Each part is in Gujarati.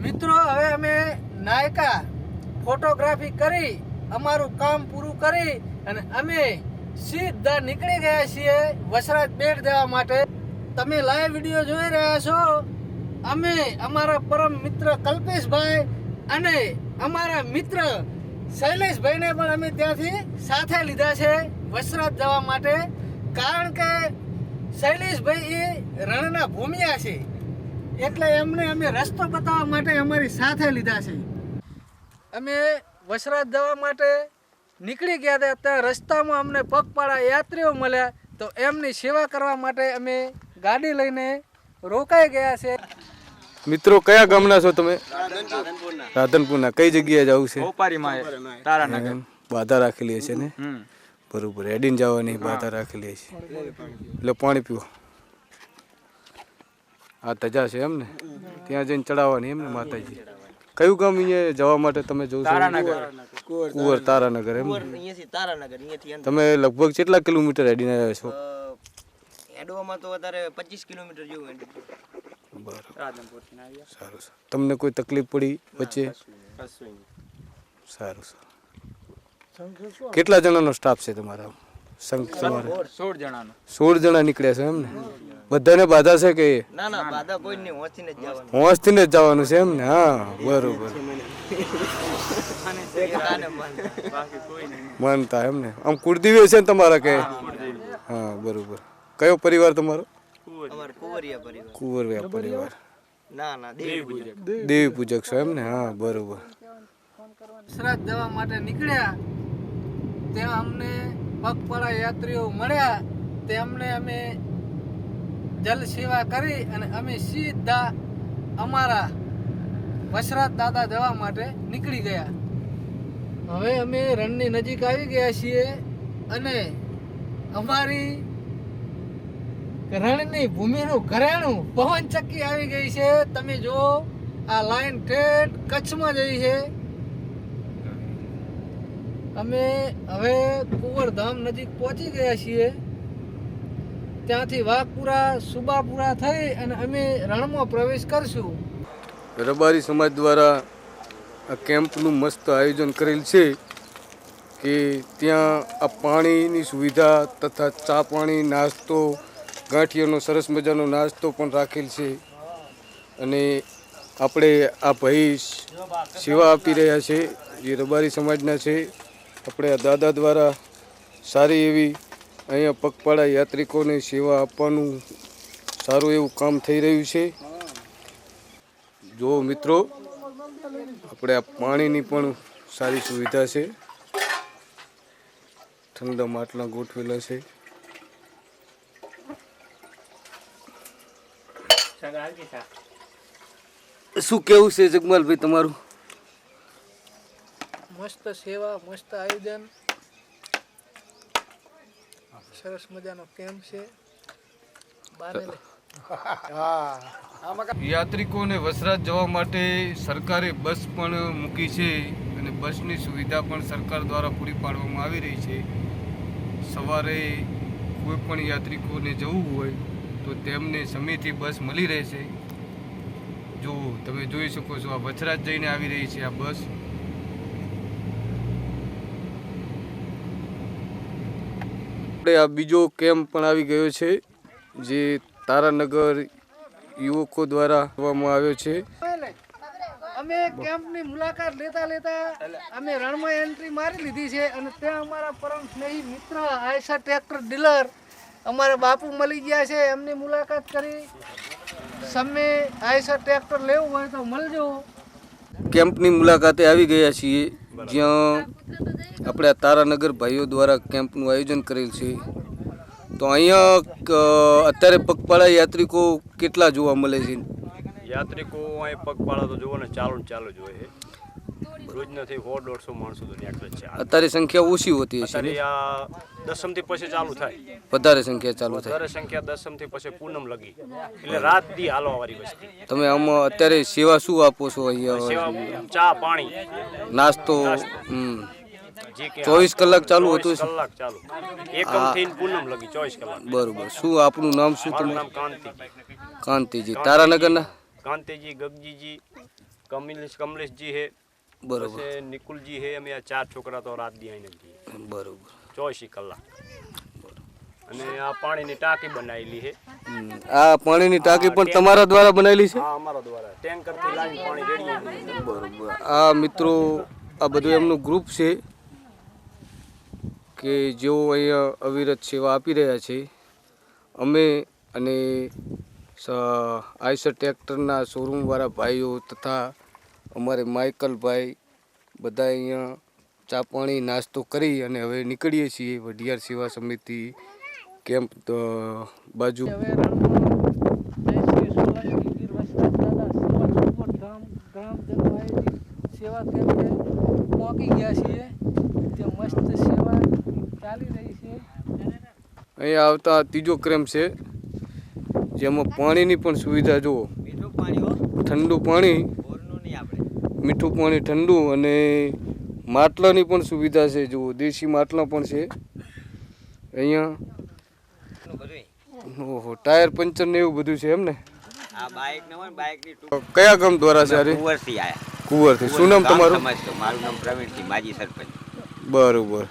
મિત્રો હવે અમે નાયકા ફોટોગ્રાફી કરી અમારું કામ પૂરું કરી અને અમે સીધા નીકળી ગયા છીએ વસરાજ બેટ દેવા માટે. તમે લાઈવ વિડીયો જોઈ રહ્યા છો. અમે અમારા પરમ મિત્ર કલ્પેશભાઈ અને અમારા મિત્ર શૈલેષભાઈને પણ અમે ત્યાંથી સાથે લીધા છે વસરાજ જવા માટે. કારણ કે શૈલેષભાઈ એ રણના ભૂમિયા છે એટલે એમને અમે રસ્તો બતાવવા માટે અમારી સાથે લીધા છે. અમે વસરાજ જવા માટે નીકળી ગયા હતા. ત્યાં રસ્તામાં અમને પગપાળા યાત્રીઓ મળ્યા તો એમની સેવા કરવા માટે અમે ગાડી લઈને રોકાઈ ગયા છે. મિત્રો કયા ગામના છો તમે? રાધનપુરના. કઈ જગ્યાએ જવું છે? તારાનગર. બાધા રાખેલી હશે ને? બરોબર. હેડીને જવાની બાધા રાખેલી હશે એટલે પાણી પીવો. આ ધજા છે એમ ને? ત્યાં જઈને ચડાવવાની એમ ને માતાજી? કયું ગામ અહીંયા જવા માટે તમે જવું છો? કુંવર તારાનગર એમ? તમે લગભગ કેટલા કિલોમીટર હેડીને આવ્યા છો? હેડવામાં તો અત્યારે 25 કિલોમીટર જેવું હેડ્યું. બરાબર. સારું. તમને કોઈ તકલીફ પડી વચ્ચે? સારું. કેટલા જણાનો સ્ટાફ છે તમારા? સંઘ તમારે 16 જણા નીકળ્યા છે એમ ને? બધાને બાધા છે કે? ના બાધા કોઈ નહીં, હોંશથી જ જવાનું. હોંશથી જ જવાનું છે એમ ને? હા બરોબર. માનતા એમ ને? આમ કુળદેવી છે ને તમારા કે? હા બરોબર. કયો પરિવાર તમારો? અમાર કુંવરિયા પરિવાર. કુંવરિયા પરિવાર. ના દેવી પૂજક. દેવી પૂજક છો એમ ને? હા બરોબર. વસરાજ જવા માટે નીકળ્યા ત્યાં અમને પગપાળા યાત્રીઓ મળ્યા. તેમને અમે જલ સેવા કરી અને અમે સીધા અમારા વસરાજ દાદા જવા માટે નીકળી ગયા. હવે અમે રણની નજીક આવી ગયા છીએ અને અમારી રણની ભૂમિનું ઘરેણું પવનચક્કી આવી ગઈ છે. તમે જો આ લાઈન ઠેઠ કચ્છમાં જઈ છે. અમે હવે કુંવરધામ નજીક પહોંચી ગયા છીએ. ત્યાંથી વાઘપુરા સુબાપુરા થઈ અને અમે રણમાં પ્રવેશ કરશું. રબારી સમાજ દ્વારા આ કેમ્પનું મસ્ત આયોજન કરેલ છે કે ત્યાં આ પાણીની સુવિધા તથા ચા પાણી નાસ્તો ગાંઠિયાનો સરસ મજાનો નાસ્તો પણ રાખેલ છે. અને આપણે આ ભાઈ સેવા આપી રહ્યા છે જે રબારી સમાજના છે. આપણે આ દાદા દ્વારા સારી એવી અહીંયા પગપાળા યાત્રિકોને સેવા આપવાનું સારું એવું કામ થઈ રહ્યું છે. જો મિત્રો આપણે આ પાણીની પણ સારી સુવિધા છે. ઠંડા માટલા ગોઠવેલા છે. શું કેવું છે જગમાલભાઈ તમારું? મસ્ત સેવા, મસ્ત આયોજન, સરસ મજાનો કેમ્પ છે. યાત્રિકોને વસરાજ જવા માટે સરકારે બસ પણ મૂકી છે અને બસની સુવિધા પણ સરકાર દ્વારા પૂરી પાડવામાં આવી રહી છે. સવારે કોઈ પણ યાત્રિકોને જવું હોય તો તેમને સમયથી બસ મળી રહેશે. જો તમે જોઈ શકો છો આ વસરાજ જઈને આવી રહી છે આ બસ. આપણે આ બીજો કેમ્પ પણ આવી ગયો છે જે તારાનગર યુવકો દ્વારા કરવામાં આવ્યો છે. અમે કેમ્પની મુલાકાત લેતા અમે રણમાં એન્ટ્રી મારી લીધી છે અને ત્યાં અમારા પરમ સ્નેહી મિત્ર આયશા ટ્રેક્ટર ડીલર અમારા બાપુ મળી ગયા છે. એમની મુલાકાત કરી. તમે આયશા ટ્રેક્ટર લેવું હોય તો મળજો. કેમ્પની મુલાકાતે આવી ગયા છીએ જ્યાં આપણે તારાનગર ભાઈઓ દ્વારા કેમ્પનું આયોજન કરેલ છે. તો અહીંયા અત્યારે પગપાળા યાત્રિકો કેટલા જોવા મળે છે? યાત્રિકો અહીં પગપાળા તો જોવો ને ચાલુ જ હોય છે. રોજ નથી 100-150 માણસો તો નીકળે છે. અત્યારે સંખ્યા ઓછી હોતી હશે ને? આ દસમથી પછી ચાલુ થાય. વધારે સંખ્યા ચાલુ થાય? વધારે સંખ્યા દસમથી પછી પૂનમ લગી એટલે રાત દી હાલવા વાળી વસ્તી. તમે આમાં અત્યારે સેવા શું આપો છો અહીંયા? સેવા ચા પાણી નાસ્તો 24 કલાક ચાલુ હતું? કલાક ચાલુ એકમથી પૂનમ લગી 24 કલાક. બરોબર. શું આપનું નામ શું? મારું નામ કાંતિ. કાંતિજી. તારાનગરના? કાંતિજી, ગગજીજી, કમલેશજી હે, બરોબર પછી નિકુલજી હે. અમે આ 4 છોકરા તો રાત દી આવીને જઈએ બરોબર 24 કલાક. અને આ પાણીની ટાંકી બનાવેલી છે. આ પાણીની ટાંકી પણ તમારા દ્વારા બનાવેલી છે? હા, અમારા દ્વારા ટેન્કરથી લાવીને પાણી રેડીએ. બરોબર. આ મિત્રો આ બધું એમનું ગ્રુપ છે કે જેઓ અહીંયા અવિરત સેવા આપી રહ્યા છે. અમે અને આઈસર ટ્રેક્ટરના શોરૂમવાળા ભાઈઓ તથા અમારે માઇકલભાઈ બધા અહીંયા ચા પાણી નાસ્તો કરી અને હવે નીકળીએ છીએ વઢિયાર સેવા સમિતિ કેમ્પ બાજુ. હવે રણમાં જય શ્રી સોલંકી ગીર વસરાજ દાદા ગ્રામજનો આયોજિત સેવા કેમ્પે પહોંચી ગયા છીએ. ત્યાં મસ્ત સેવા ચાલી રહી છે. અહીંયા આવતા ત્રીજો કેમ્પ છે જેમાં પાણીની પણ સુવિધા જુઓ. મીઠું પાણી હો, ઠંડુ પાણી, બોરનું નહીં આપણે. મીઠું પાણી ઠંડુ અને માટલાની પણ સુવિધા છે. જુઓ દેશી માટલા પણ છે અહીંયા. બધું ઓહો, ટાયર પંચર ને એવું બધું છે એમ ને? આ બાઇક ન હોય, બાઇકની કયા ગામ દ્વારા છે? અરે કુંવરથી આયા. કુંવરથી. શું નામ તમારું? મારું નામ પ્રવીણસિંહ, માજી સરપંચ. બરોબર.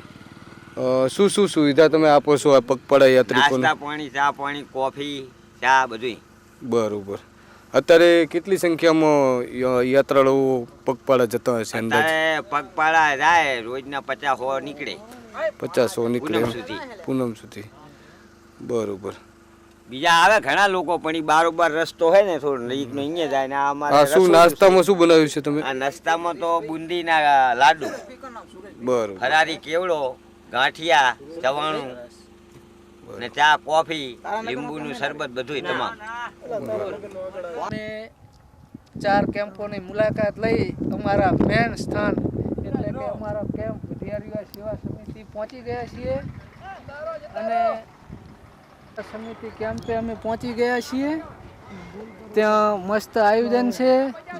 શું શું સુવિધા તમે આપો છો આ પગપાળા યાત્રિકોને? નાસ્તા પાણી, ચા પાણી, કોફી, ચા બધું. બરોબર. અત્યારે કેટલી સંખ્યામાં યાત્રાળુઓ પગપાળા જતા હશે અંદાજ? અત્યારે પગપાળા જાય રોજના 50-100 નીકળે. 50-100 નીકળે પૂનમ સુધી. પૂનમ સુધી. બરોબર. બીજા આવે ઘણા લોકો, પણ ઈ બારોબાર રસ્તો હોય ને થોડો નજીકનો, અહીંયા જાય ને આ અમારે આ શું રસોડું નાસ્તામાં શું બનાવ્યું છે તમે? છે. આ નાસ્તામાં તો બુંદીના લાડુ, બરોબર. ફરારી કેવડો, ગાંઠિયા, ચવાણું ને ચા, કોફી, લીંબુનું શરબત બધુંય તમામ. અને 4 કેમ્પોની મુલાકાત લઈ અમારા મેન સ્થાન એટલે કે અમારા કેમ્પ વઢિયાર સેવા સમિતિ પહોંચી ગયા છીએ. અને સમિતિ કેમ્પે અમે પહોંચી ગયા છીએ. ત્યાં મસ્ત આયોજન છે,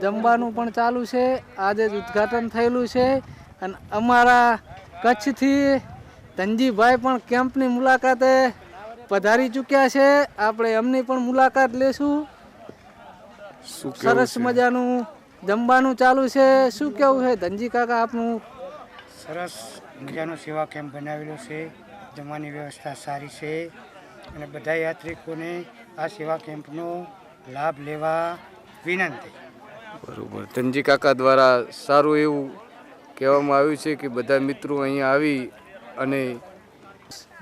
જમવાનું પણ ચાલુ છે. આજે જ ઉદ્ઘાટન થયેલું છે. અને અમારા કચ્છથી ધનજીભાઈ પણ કેમ્પની મુલાકાતે પધારી ચૂક્યા છે. આપણે એમની પણ મુલાકાત લેશું. શું કેવું સરસ છે? મજાનું જમવાનું ચાલુ છે. શું કેવું છે ધનજી કાકા આપનું? સરસ મજાનો સેવા કેમ્પ બનાવેલો છે. જમવાની વ્યવસ્થા સારી છે અને બધા યાત્રિકોને આ સેવા કેમ્પનો લાભ લેવા વિનંતી. બરોબર. ધનજી કાકા દ્વારા સારું એવું કહેવામાં આવ્યું છે કે બધા મિત્રો અહીંયા આવી અને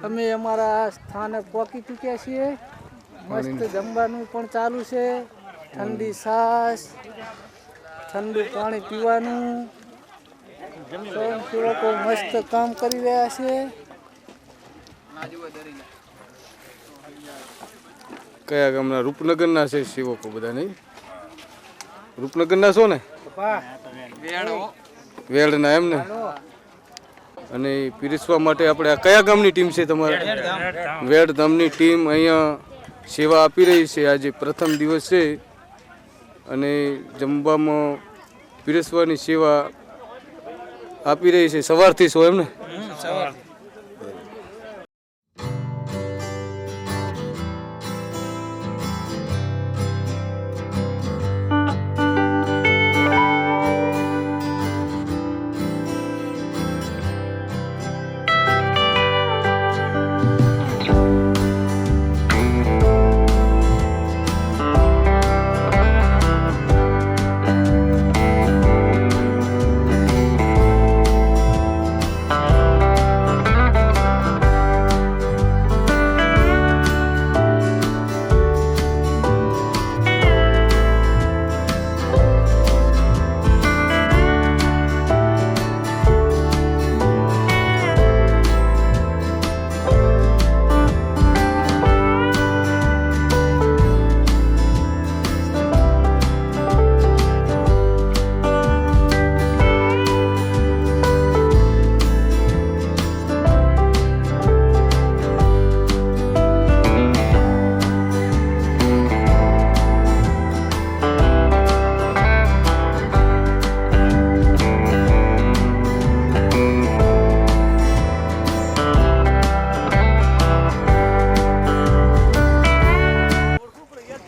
અમે અમારા સ્થાને પહોંચી ચૂક્યા છીએ. મસ્ત જમવાનું પણ ચાલુ છે. ઠંડી છાશ, ઠંડુ પાણી પીવાનું. સ્વયંસેવકો મસ્ત કામ કરી રહ્યા છે. કયા ગામના? રૂપનગરના છે સેવકો બધા, નહીં? રૂપનગરના છો ને? વેળના એમ ને? અને પીરસવા માટે આપણે આ કયા ગામની ટીમ છે તમારે? વેળધામની ટીમ અહીંયા સેવા આપી રહી છે. આજે પ્રથમ દિવસ છે અને જમવામાં પીરસવાની સેવા આપી રહી છે. સવારથી છો એમ ને?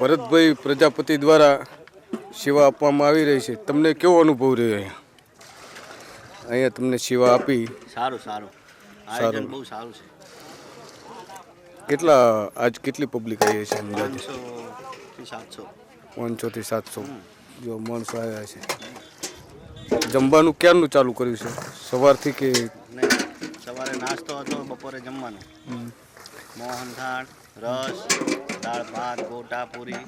ભરતભાઈ પ્રજાપતિ દ્વારા સેવા આપવામાં આવી રહી છે, તમને કેવો અનુભવ રહ્યો અહીંયા તમને સેવા આપી? સારું સારું આયોજન બહુ સારું છે. કેટલી પબ્લિક આવી છે અંદાજે? 500 થી 700. 500 થી 700 જો માણસો આવ્યા છે. જમવાનું ક્યારનું ચાલુ કર્યું છે? સવારથી કે? નહીં, સવારે નાસ્તો હતો, બપોરે જમવાનું. મોહનથાળ, રસ, દાળ ભાત, ગોટા, પૂરી,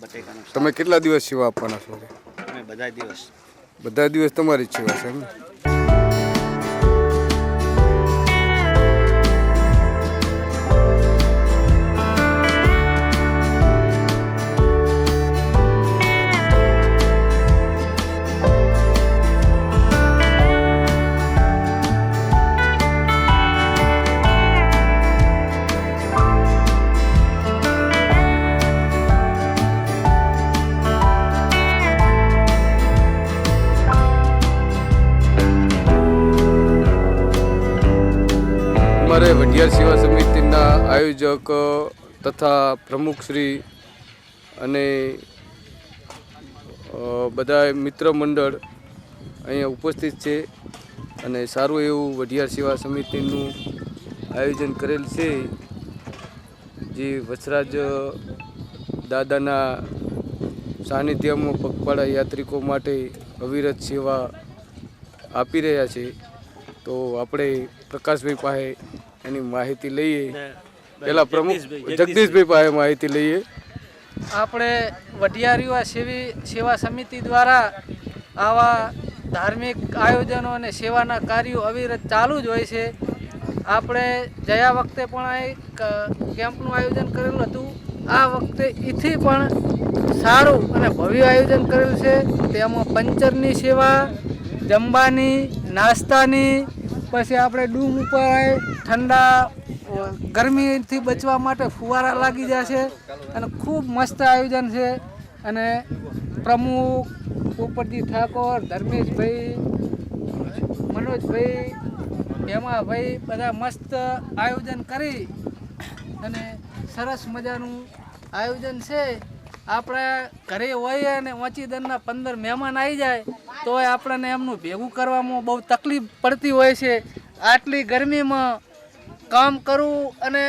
બટેકાનું શાક. તમે કેટલા દિવસ સેવા આપવાના છો? અમે બધા દિવસ. બધા દિવસ તમારી જ સેવા છે એમ? અમારે વઢિયાર સેવા સમિતિના આયોજક તથા પ્રમુખશ્રી અને બધા મિત્ર મંડળ અહીંયા ઉપસ્થિત છે અને સારું એવું વઢિયાર સેવા સમિતિનું આયોજન કરેલ છે, જે વસરાજ દાદાના સાનિધ્યમાં પગપાળા યાત્રિકો માટે અવિરત સેવા આપી રહ્યા છે. તો આપણે પ્રકાશભાઈ પાસે એની માહિતી લઈએ. પહેલાં પ્રમુખ જગદીશભાઈ પાસે માહિતી લઈએ. આપણે વઢિયાર યુવા સેવા સમિતિ દ્વારા આવા ધાર્મિક આયોજનો અને સેવાના કાર્યો અવિરત ચાલુ જ હોય છે. આપણે ગયા વખતે પણ આ એક કેમ્પનું આયોજન કરેલું હતું. આ વખતે એથી પણ સારું અને ભવ્ય આયોજન કરેલું છે. તેમાં પંચરની સેવા, જમવાની, નાસ્તાની, પછી આપણે ડૂમ ઉપર ઠંડા ગરમીથી બચવા માટે ફુવારા લાગી જશે અને ખૂબ મસ્ત આયોજન છે. અને પ્રમુખ પોપટજી ઠાકોર, ધર્મેશભાઈ, મનોજભાઈ, હેમાભાઈ બધા મસ્ત આયોજન કરી અને સરસ મજાનું આયોજન છે. આપણે ઘરે હોઈએ અને ઊંચી દરના 15 મહેમાન આવી જાય તો આપણને એમનું ભેગું કરવામાં બહુ તકલીફ પડતી હોય છે. આટલી ગરમીમાં કામ કરવું અને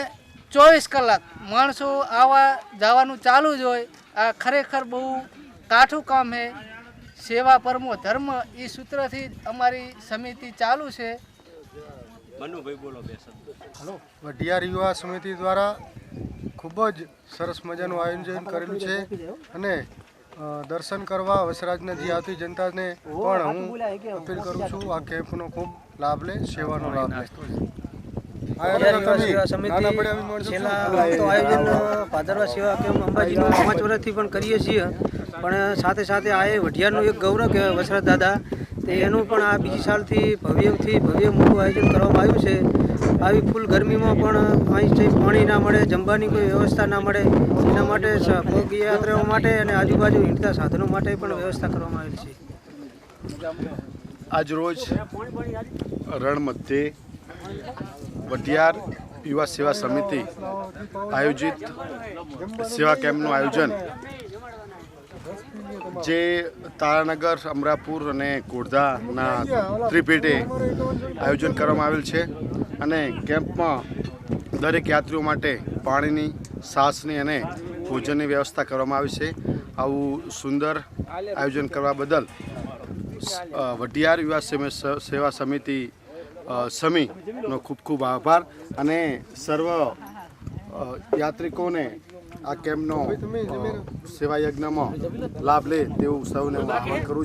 24 કલાક માણસો આવા જવાનું ચાલુ જ હોય. આ ખરેખર બહુ કાઠું કામ છે. સેવા પરમો ધર્મ એ સૂત્રથી અમારી સમિતિ ચાલુ છે. વઢિયાર યુવા સમિતિ દ્વારા ખૂબ જ સરસ મજાનું આયોજન કરેલું છે અને દર્શન કરવા વસરાજના જે આવતી જનતાને પણ હું અપીલ કરું છું આ કેમ્પનો ખૂબ લાભ લે, સેવાનો લાભ લે. ભાદરવા સેવા કેમ્પ અંબાજીનું 5 વર્ષથી પણ કરીએ છીએ, પણ સાથે સાથે આ વઢિયારનું એક ગૌરવ કે વસરાજ દાદા તે એનું પણ આ બીજી સાલથી ભવ્ય મોટું આયોજન કરવામાં આવ્યું છે. આવી ફૂલ ગરમીમાં પણ અહીં પાણી ના મળે, જમવાની કોઈ વ્યવસ્થા ના મળે, એના માટે પગયાત્રીઓ માટે અને આજુબાજુ હિંડતા સાધનો માટે પણ વ્યવસ્થા કરવામાં આવેલી છે. આજરોજ રણ મધ્યે વઢિયાર યુવા સેવા સમિતિ આયોજિત સેવા કેમ્પનું આયોજન જે તારાનગર, અમરાપુર અને કોરધાના ત્રિપેટે આયોજન કરવામાં આવેલ છે અને કેમ્પમાં દરેક યાત્રીઓ માટે પાણીની, છાશની અને ભોજનની વ્યવસ્થા કરવામાં આવી છે. આવું સુંદર આયોજન કરવા બદલ વઢિયાર યુવા સેવા સમિતિ સમીનો ખૂબ ખૂબ આભાર અને સર્વ યાત્રિકોને આ કેમ્પનો સેવા યજ્ઞમાં લાભ લે તેવું સૌને આહ્વાન કરું છું.